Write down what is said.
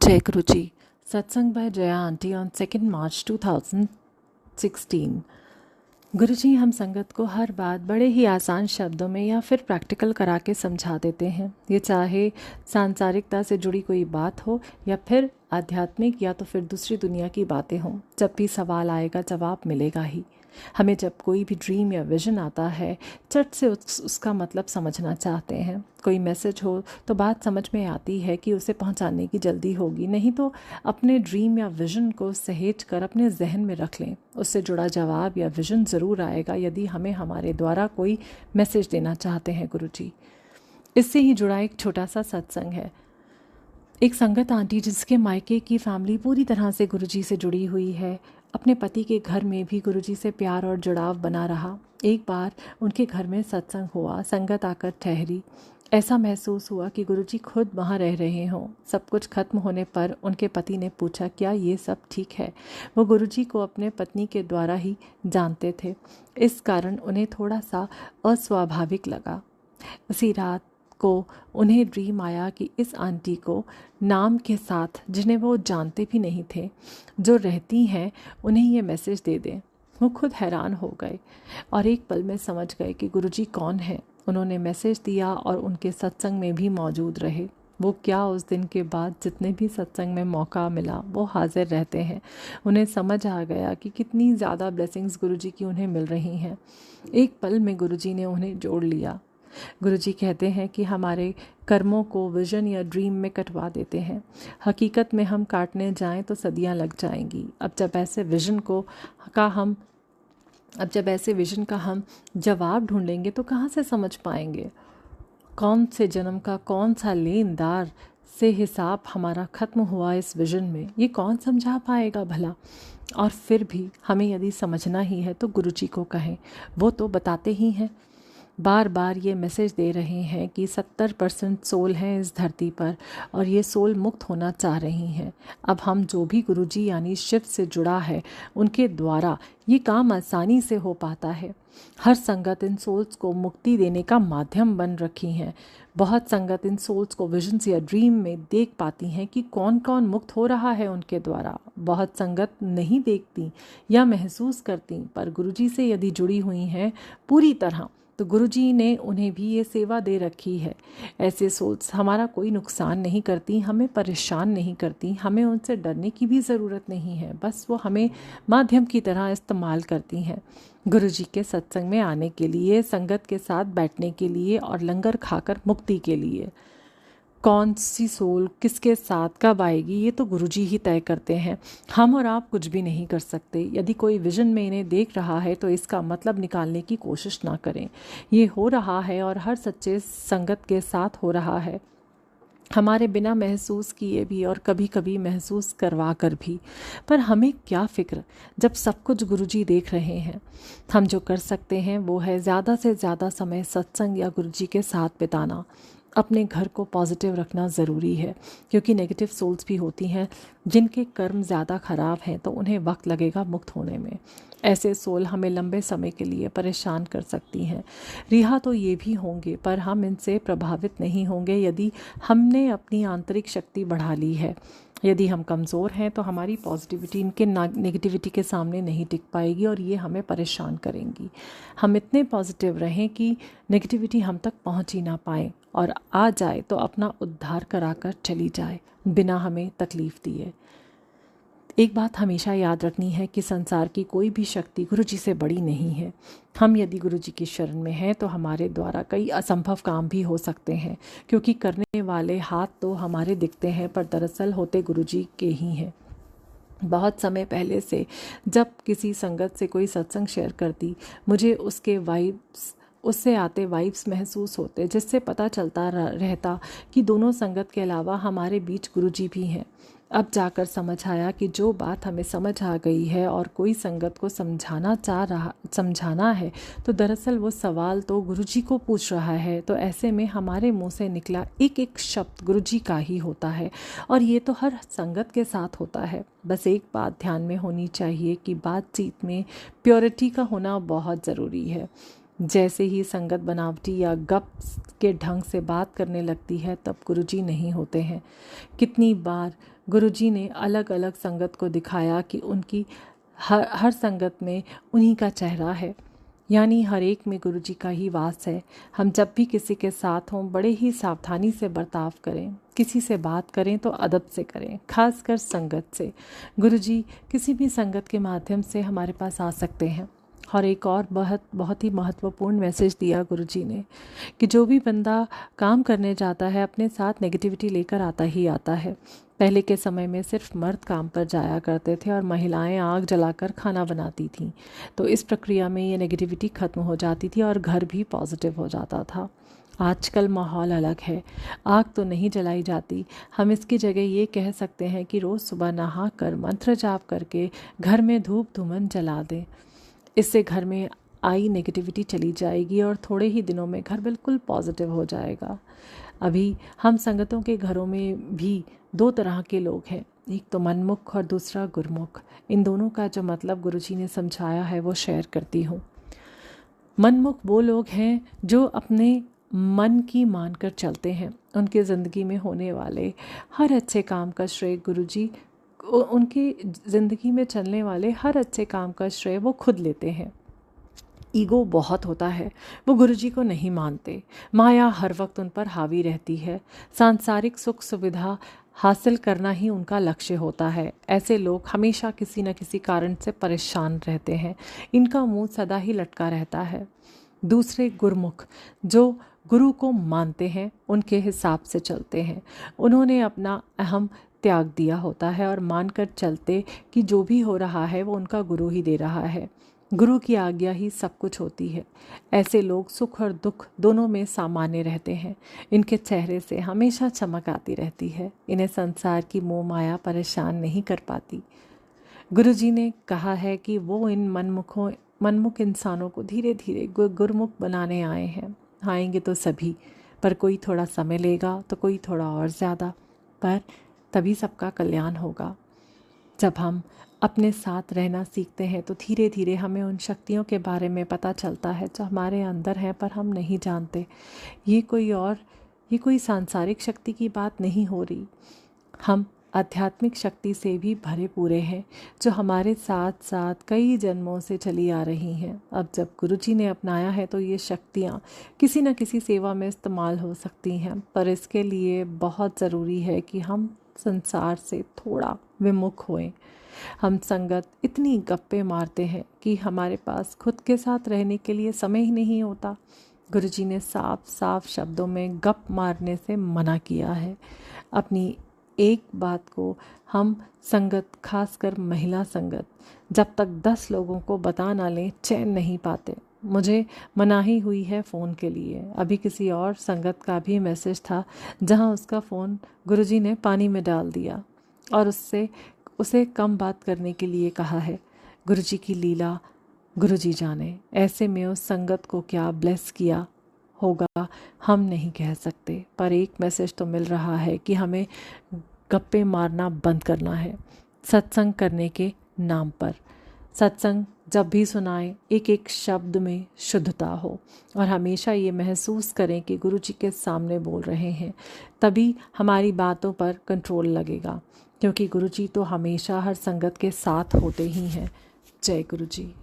जय गुरु जी। सत्संग bye Jaya aunty on 2 मार्च 2016। गुरु जी, हम संगत को हर बात बड़े ही आसान शब्दों में या फिर प्रैक्टिकल करा के समझा देते हैं। ये चाहे सांसारिकता से जुड़ी कोई बात हो या फिर आध्यात्मिक या तो फिर दूसरी दुनिया की बातें हों, जब भी सवाल आएगा जवाब मिलेगा ही। हमें जब कोई भी ड्रीम या विजन आता है, चट से उसका मतलब समझना चाहते हैं। कोई मैसेज हो तो बात समझ में आती है कि उसे पहुंचाने की जल्दी होगी, नहीं तो अपने ड्रीम या विजन को सहेज कर अपने जहन में रख लें। उससे जुड़ा जवाब या विजन ज़रूर आएगा यदि हमें हमारे द्वारा कोई मैसेज देना चाहते हैं गुरु जी। इससे ही जुड़ा एक छोटा सा सत्संग है। एक संगत आंटी जिसके मायके की फैमिली पूरी तरह से गुरुजी से जुड़ी हुई है, अपने पति के घर में भी गुरुजी से प्यार और जुड़ाव बना रहा। एक बार उनके घर में सत्संग हुआ, संगत आकर ठहरी। ऐसा महसूस हुआ कि गुरुजी खुद वहाँ रह रहे हों। सब कुछ खत्म होने पर उनके पति ने पूछा, क्या ये सब ठीक है? वो गुरुजी को अपने पत्नी के द्वारा ही जानते थे, इस कारण उन्हें थोड़ा सा अस्वाभाविक लगा। उसी रात को उन्हें ड्रीम आया कि इस आंटी को नाम के साथ, जिन्हें वो जानते भी नहीं थे, जो रहती हैं, उन्हें ये मैसेज दे दें। वो खुद हैरान हो गए और एक पल में समझ गए कि गुरुजी कौन है। उन्होंने मैसेज दिया और उनके सत्संग में भी मौजूद रहे। वो क्या, उस दिन के बाद जितने भी सत्संग में मौका मिला वो हाजिर रहते हैं। उन्हें समझ आ गया कि कितनी ज़्यादा ब्लेसिंग्स गुरुजी की उन्हें मिल रही हैं। एक पल में गुरुजी ने उन्हें जोड़ लिया। गुरुजी कहते हैं कि हमारे कर्मों को विजन या ड्रीम में कटवा देते हैं। हकीकत में हम काटने जाएं तो सदियां लग जाएंगी। अब जब ऐसे विजन का हम जवाब ढूंढेंगे तो कहाँ से समझ पाएंगे? कौन से जन्म का कौन सा लेनदार से हिसाब हमारा खत्म हुआ इस विजन में, ये कौन समझा पाएगा भला? और फिर भी हमें यदि समझना ही है तो गुरुजी को कहें, वो तो बताते ही हैं। बार बार ये मैसेज दे रहे हैं कि 70% सोल हैं इस धरती पर और ये सोल मुक्त होना चाह रही हैं। अब हम जो भी गुरुजी यानी शिव से जुड़ा है, उनके द्वारा ये काम आसानी से हो पाता है। हर संगत इन सोल्स को मुक्ति देने का माध्यम बन रखी हैं। बहुत संगत इन सोल्स को विजन्स या ड्रीम में देख पाती हैं कि कौन कौन मुक्त हो रहा है उनके द्वारा। बहुत संगत नहीं देखती या महसूस करती, पर गुरुजी से यदि जुड़ी हुई हैं पूरी तरह, तो गुरुजी ने उन्हें भी ये सेवा दे रखी है। ऐसे सोल्स हमारा कोई नुकसान नहीं करती, हमें परेशान नहीं करती, हमें उनसे डरने की भी ज़रूरत नहीं है। बस वो हमें माध्यम की तरह इस्तेमाल करती हैं, गुरुजी के सत्संग में आने के लिए, संगत के साथ बैठने के लिए और लंगर खाकर मुक्ति के लिए। कौन सी सोल किसके साथ कब आएगी ये तो गुरुजी ही तय करते हैं। हम और आप कुछ भी नहीं कर सकते। यदि कोई विजन में इन्हें देख रहा है तो इसका मतलब निकालने की कोशिश ना करें। ये हो रहा है और हर सच्चे संगत के साथ हो रहा है, हमारे बिना महसूस किए भी और कभी कभी महसूस करवा कर भी। पर हमें क्या फ़िक्र जब सब कुछ गुरुजी देख रहे हैं। हम जो कर सकते हैं वो है ज़्यादा से ज़्यादा समय सत्संग या गुरुजी के साथ बिताना। अपने घर को पॉजिटिव रखना ज़रूरी है, क्योंकि नेगेटिव सोल्स भी होती हैं जिनके कर्म ज़्यादा ख़राब हैं, तो उन्हें वक्त लगेगा मुक्त होने में। ऐसे सोल हमें लंबे समय के लिए परेशान कर सकती हैं। रिहा तो ये भी होंगे, पर हम इनसे प्रभावित नहीं होंगे यदि हमने अपनी आंतरिक शक्ति बढ़ा ली है। यदि हम कमज़ोर हैं तो हमारी पॉजिटिविटी इनके नेगेटिविटी के सामने नहीं टिक पाएगी और ये हमें परेशान करेंगी। हम इतने पॉजिटिव रहें कि नेगेटिविटी हम तक पहुंच ही ना पाए, और आ जाए तो अपना उद्धार कराकर चली जाए बिना हमें तकलीफ़ दिए। एक बात हमेशा याद रखनी है कि संसार की कोई भी शक्ति गुरुजी से बड़ी नहीं है। हम यदि गुरुजी की शरण में हैं तो हमारे द्वारा कई असंभव काम भी हो सकते हैं, क्योंकि करने वाले हाथ तो हमारे दिखते हैं पर दरअसल होते गुरुजी के ही हैं। बहुत समय पहले से जब किसी संगत से कोई सत्संग शेयर करती, मुझे उससे आते वाइब्स महसूस होते, जिससे पता चलता रहता कि दोनों संगत के अलावा हमारे बीच गुरुजी भी हैं। अब जाकर समझ आया कि जो बात हमें समझ आ गई है और कोई संगत को समझाना है, तो दरअसल वो सवाल तो गुरुजी को पूछ रहा है। तो ऐसे में हमारे मुंह से निकला एक एक शब्द गुरुजी का ही होता है, और ये तो हर संगत के साथ होता है। बस एक बात ध्यान में होनी चाहिए कि बातचीत में प्योरिटी का होना बहुत ज़रूरी है। जैसे ही संगत बनावटी या गप के ढंग से बात करने लगती है, तब गुरुजी नहीं होते हैं। कितनी बार गुरुजी ने अलग अलग संगत को दिखाया कि उनकी हर संगत में उन्हीं का चेहरा है, यानी हर एक में गुरुजी का ही वास है। हम जब भी किसी के साथ हों बड़े ही सावधानी से बर्ताव करें, किसी से बात करें तो अदब से करें, खासकर संगत से। गुरुजी किसी भी संगत के माध्यम से हमारे पास आ सकते हैं। और एक और बहुत ही महत्वपूर्ण मैसेज दिया गुरुजी ने कि जो भी बंदा काम करने जाता है अपने साथ नेगेटिविटी लेकर आता ही आता है। पहले के समय में सिर्फ मर्द काम पर जाया करते थे और महिलाएं आग जलाकर खाना बनाती थीं, तो इस प्रक्रिया में ये नेगेटिविटी ख़त्म हो जाती थी और घर भी पॉजिटिव हो जाता था। आजकल माहौल अलग है, आग तो नहीं जलाई जाती। हम इसकी जगह ये कह सकते हैं कि रोज़ सुबह नहा कर मंत्र जाप करके घर में धूप धूमन जला दें। इससे घर में आई नेगेटिविटी चली जाएगी और थोड़े ही दिनों में घर बिल्कुल पॉजिटिव हो जाएगा। अभी हम संगतों के घरों में भी दो तरह के लोग हैं, एक तो मनमुख और दूसरा गुरमुख। इन दोनों का जो मतलब गुरुजी ने समझाया है वो शेयर करती हूँ। मनमुख वो लोग हैं जो अपने मन की मानकर चलते हैं। उनके ज़िंदगी में होने वाले हर अच्छे काम का श्रेय गुरुजी, उनकी ज़िंदगी में चलने वाले हर अच्छे काम का श्रेय वो खुद लेते हैं। ईगो बहुत होता है, वो गुरुजी को नहीं मानते। माया हर वक्त उन पर हावी रहती है। सांसारिक सुख सुविधा हासिल करना ही उनका लक्ष्य होता है। ऐसे लोग हमेशा किसी न किसी कारण से परेशान रहते हैं। इनका मुंह सदा ही लटका रहता है। दूसरे गुरमुख जो गुरु को मानते हैं, उनके हिसाब से चलते हैं। उन्होंने अपना अहम त्याग दिया होता है और मानकर चलते कि जो भी हो रहा है वो उनका गुरु ही दे रहा है। गुरु की आज्ञा ही सब कुछ होती है। ऐसे लोग सुख और दुख दोनों में सामान्य रहते हैं। इनके चेहरे से हमेशा चमक आती रहती है। इन्हें संसार की मोह माया परेशान नहीं कर पाती। गुरुजी ने कहा है कि वो इन मनमुख इंसानों को धीरे धीरे गुरमुख बनाने आए हैं। आएंगे तो सभी, पर कोई थोड़ा समय लेगा तो कोई थोड़ा और ज़्यादा, पर तभी सबका कल्याण होगा। जब हम अपने साथ रहना सीखते हैं तो धीरे धीरे हमें उन शक्तियों के बारे में पता चलता है जो हमारे अंदर हैं पर हम नहीं जानते। ये कोई सांसारिक शक्ति की बात नहीं हो रही। हम आध्यात्मिक शक्ति से भी भरे पूरे हैं जो हमारे साथ साथ कई जन्मों से चली आ रही हैं। अब जब गुरुजी ने अपनाया है तो ये शक्तियाँ किसी न किसी सेवा में इस्तेमाल हो सकती हैं, पर इसके लिए बहुत ज़रूरी है कि हम संसार से थोड़ा विमुख होएं। हम संगत इतनी गप्पे मारते हैं कि हमारे पास खुद के साथ रहने के लिए समय ही नहीं होता। गुरुजी ने साफ साफ शब्दों में गप मारने से मना किया है। अपनी एक बात को हम संगत, खासकर महिला संगत, जब तक 10 लोगों को बता ना लें चैन नहीं पाते। मुझे मनाही हुई है फ़ोन के लिए। अभी किसी और संगत का भी मैसेज था जहां उसका फ़ोन गुरुजी ने पानी में डाल दिया और उसे कम बात करने के लिए कहा है। गुरुजी की लीला गुरुजी जाने। ऐसे में उस संगत को क्या ब्लेस किया होगा हम नहीं कह सकते, पर एक मैसेज तो मिल रहा है कि हमें गप्पे मारना बंद करना है सत्संग करने के नाम पर। सत्संग जब भी सुनाएं एक एक शब्द में शुद्धता हो और हमेशा ये महसूस करें कि गुरुजी के सामने बोल रहे हैं, तभी हमारी बातों पर कंट्रोल लगेगा, क्योंकि गुरुजी तो हमेशा हर संगत के साथ होते ही हैं। जय गुरुजी।